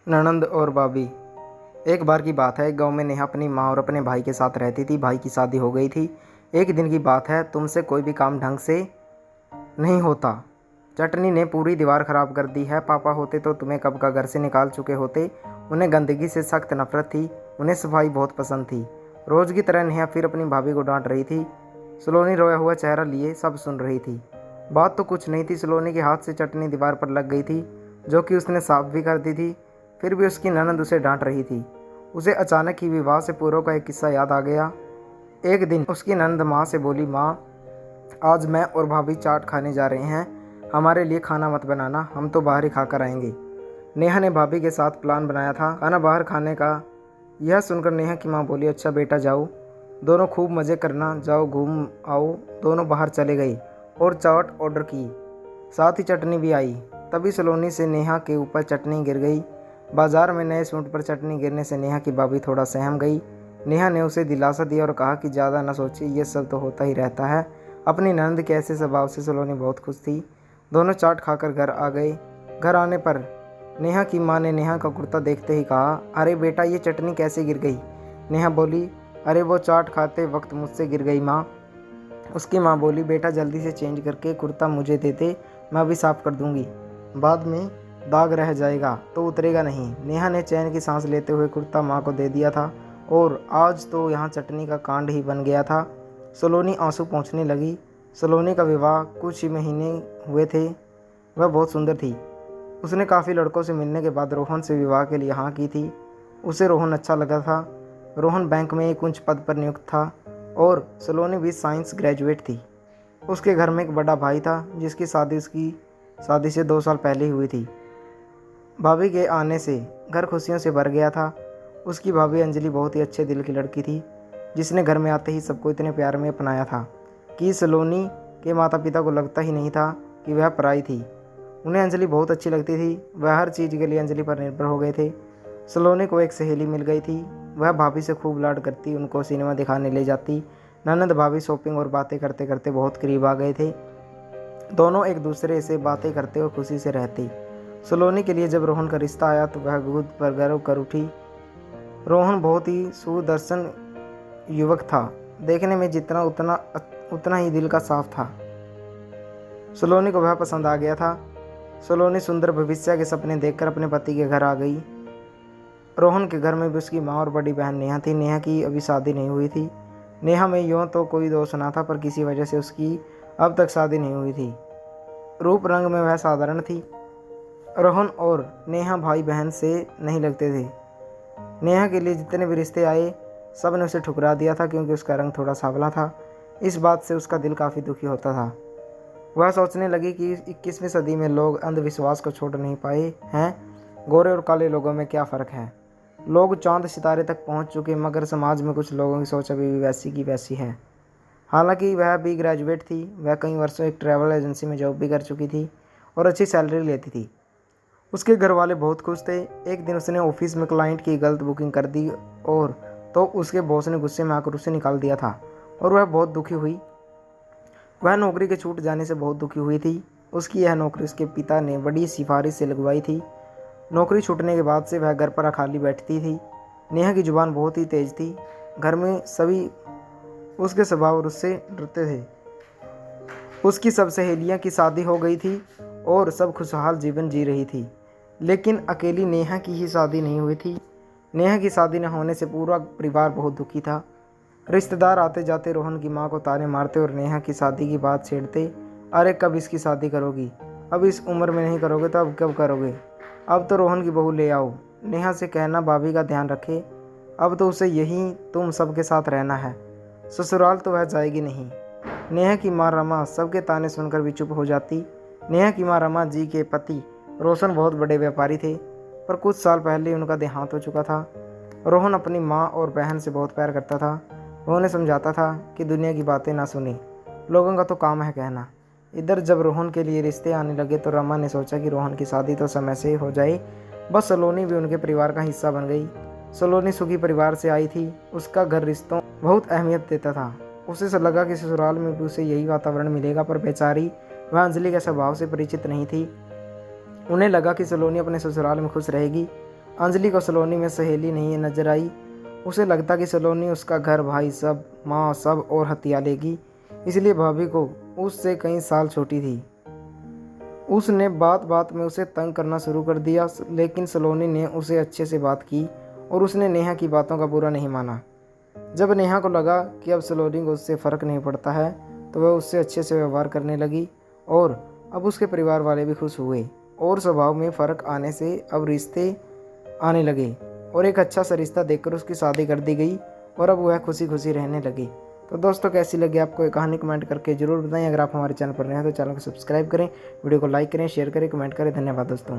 ननंद और भाभी। एक बार की बात है, गांव में नेहा अपनी माँ और अपने भाई के साथ रहती थी। भाई की शादी हो गई थी। एक दिन की बात है, तुमसे कोई भी काम ढंग से नहीं होता। चटनी ने पूरी दीवार खराब कर दी है। पापा होते तो तुम्हें कब का घर से निकाल चुके होते। उन्हें गंदगी से सख्त नफरत थी। उन्हें सफाई बहुत पसंद थी। रोज की तरह नेहा फिर अपनी भाभी को डांट रही थी। सलोनी रोया हुआ चेहरा लिए सब सुन रही थी। बात तो कुछ नहीं थी, सलोनी के हाथ से चटनी दीवार पर लग गई थी, जो कि उसने साफ भी कर दी थी। फिर भी उसकी ननद उसे डांट रही थी। उसे अचानक ही विवाह से पूर्व का एक किस्सा याद आ गया। एक दिन उसकी ननद माँ से बोली, माँ आज मैं और भाभी चाट खाने जा रहे हैं, हमारे लिए खाना मत बनाना, हम तो बाहर ही खाकर आएंगे। नेहा ने भाभी के साथ प्लान बनाया था खाना बाहर खाने का। यह सुनकर नेहा की माँ बोली, अच्छा बेटा जाओ, दोनों खूब मज़े करना, जाओ घूम आओ। दोनों बाहर चले गए और चाट ऑर्डर की, साथ ही चटनी भी आई। तभी सलोनी से नेहा के ऊपर चटनी गिर गई। बाजार में नए सूट पर चटनी गिरने से नेहा की भाभी थोड़ा सहम गई। नेहा ने उसे दिलासा दिया और कहा कि ज़्यादा न सोचिए, ये सब तो होता ही रहता है। अपनी नंद के ऐसे स्वभाव से सलोनी बहुत खुश थी। दोनों चाट खाकर घर आ गए। घर आने पर नेहा की माँ ने नेहा का कुर्ता देखते ही कहा, अरे बेटा ये चटनी कैसे गिर गई। नेहा बोली, अरे वो चाट खाते वक्त मुझसे गिर गई माँ। उसकी माँ बोली, बेटा जल्दी से चेंज करके कुर्ता मुझे दे दे, मैं अभी साफ़ कर दूंगी, बाद में दाग रह जाएगा तो उतरेगा नहीं। नेहा ने चैन की सांस लेते हुए कुर्ता माँ को दे दिया था और आज तो यहाँ चटनी का कांड ही बन गया था। सलोनी आंसू पोंछने लगी। सलोनी का विवाह कुछ ही महीने हुए थे। वह बहुत सुंदर थी। उसने काफ़ी लड़कों से मिलने के बाद रोहन से विवाह के लिए हाँ की थी। उसे रोहन अच्छा लगा था। रोहन बैंक में एक उच्च पद पर नियुक्त था और सलोनी भी साइंस ग्रेजुएट थी। उसके घर में एक बड़ा भाई था जिसकी शादी उसकी शादी से 2 साल पहले ही हुई थी। भाभी के आने से घर खुशियों से भर गया था। उसकी भाभी अंजलि बहुत ही अच्छे दिल की लड़की थी, जिसने घर में आते ही सबको इतने प्यार में अपनाया था कि सलोनी के माता पिता को लगता ही नहीं था कि वह पराई थी। उन्हें अंजलि बहुत अच्छी लगती थी। वह हर चीज़ के लिए अंजलि पर निर्भर हो गए थे। सलोनी को एक सहेली मिल गई थी। वह भाभी से खूब लाड करती, उनको सिनेमा दिखाने ले जाती। ननद भाभी शॉपिंग और बातें करते करते बहुत करीब आ गए थे। दोनों एक दूसरे से बातें करते और खुशी से रहती। सलोनी के लिए जब रोहन का रिश्ता आया तो वह खुद पर गर्व कर उठी। रोहन बहुत ही सुदर्शन युवक था। देखने में जितना उतना ही दिल का साफ था। सलोनी को वह पसंद आ गया था। सलोनी सुंदर भविष्य के सपने देखकर अपने पति के घर आ गई। रोहन के घर में भी उसकी माँ और बड़ी बहन नेहा थी। नेहा की अभी शादी नहीं हुई थी। नेहा में यूँ तो कोई दोष ना था, पर किसी वजह से उसकी अब तक शादी नहीं हुई थी। रूप रंग में वह साधारण थी। रोहन और नेहा भाई बहन से नहीं लगते थे। नेहा के लिए जितने भी रिश्ते आए सब ने उसे ठुकरा दिया था, क्योंकि उसका रंग थोड़ा सांवला था। इस बात से उसका दिल काफ़ी दुखी होता था। वह सोचने लगी कि 21वीं सदी में लोग अंधविश्वास को छोड़ नहीं पाए हैं। गोरे और काले लोगों में क्या फ़र्क है। लोग चांद सितारे तक पहुंच चुके, मगर समाज में कुछ लोगों की सोच अभी भी वैसी की वैसी है। हालांकि वह भी ग्रेजुएट थी। वह कई वर्षों एक ट्रैवल एजेंसी में जॉब भी कर चुकी थी और अच्छी सैलरी लेती थी। उसके घर वाले बहुत खुश थे। एक दिन उसने ऑफिस में क्लाइंट की गलत बुकिंग कर दी और तो उसके बॉस ने गुस्से में आकर उसे निकाल दिया था और वह बहुत दुखी हुई। वह नौकरी के छूट जाने से बहुत दुखी हुई थी। उसकी यह नौकरी उसके पिता ने बड़ी सिफारिश से लगवाई थी। नौकरी छूटने के बाद से वह घर पर खाली बैठती थी। नेहा की जुबान बहुत ही तेज थी। घर में सभी उसके स्वभाव और उससे डरते थे। उसकी सब सहेलियां की शादी हो गई थी और सब खुशहाल जीवन जी रही थी, लेकिन अकेली नेहा की ही शादी नहीं हुई थी। नेहा की शादी न होने से पूरा परिवार बहुत दुखी था। रिश्तेदार आते जाते रोहन की माँ को ताने मारते और नेहा की शादी की बात छेड़ते। अरे कब इसकी शादी करोगी, अब इस उम्र में नहीं करोगे तो अब कब करोगे, अब तो रोहन की बहू ले आओ। नेहा से कहना भाभी का ध्यान रखे, अब तो उसे यहीं तुम सबके साथ रहना है, ससुराल तो वह जाएगी नहीं। नेहा की माँ रमा सबके ताने सुनकर भी चुप हो जाती। नेहा की माँ रमा जी के पति रोशन बहुत बड़े व्यापारी थे, पर कुछ साल पहले उनका देहांत हो चुका था। रोहन अपनी माँ और बहन से बहुत प्यार करता था। वह उन्हें समझाता था कि दुनिया की बातें ना सुने, लोगों का तो काम है कहना। इधर जब रोहन के लिए रिश्ते आने लगे तो रमा ने सोचा कि रोहन की शादी तो समय से हो जाए, बस सलोनी भी उनके परिवार का हिस्सा बन गई। सलोनी सुखी परिवार से आई थी। उसका घर रिश्तों बहुत अहमियत देता था। उसे लगा कि ससुराल में भी उसे यही वातावरण मिलेगा, पर बेचारी वह अंजलि के स्वभाव से परिचित नहीं थी। उन्हें लगा कि सलोनी अपने ससुराल में खुश रहेगी। अंजलि को सलोनी में सहेली नहीं नजर आई। उसे लगता कि सलोनी उसका घर, भाई सब, माँ सब और हत्या लेगी, इसलिए भाभी को उससे कई साल छोटी थी। उसने बात बात में उसे तंग करना शुरू कर दिया, लेकिन सलोनी ने उसे अच्छे से बात की और उसने नेहा की बातों का बुरा नहीं माना। जब नेहा को लगा कि अब सलोनी को उससे फ़र्क नहीं पड़ता है, तो वह उससे अच्छे से व्यवहार करने लगी और अब उसके परिवार वाले भी खुश हुए और स्वभाव में फ़र्क आने से अब रिश्ते आने लगे और एक अच्छा सा रिश्ता देखकर उसकी शादी कर दी गई और अब वह खुशी खुशी रहने लगी। तो दोस्तों, कैसी लगी आपको ये कहानी कमेंट करके ज़रूर बताएं। अगर आप हमारे चैनल पर नए हैं तो चैनल को सब्सक्राइब करें, वीडियो को लाइक करें, शेयर करें, कमेंट करें। धन्यवाद दोस्तों।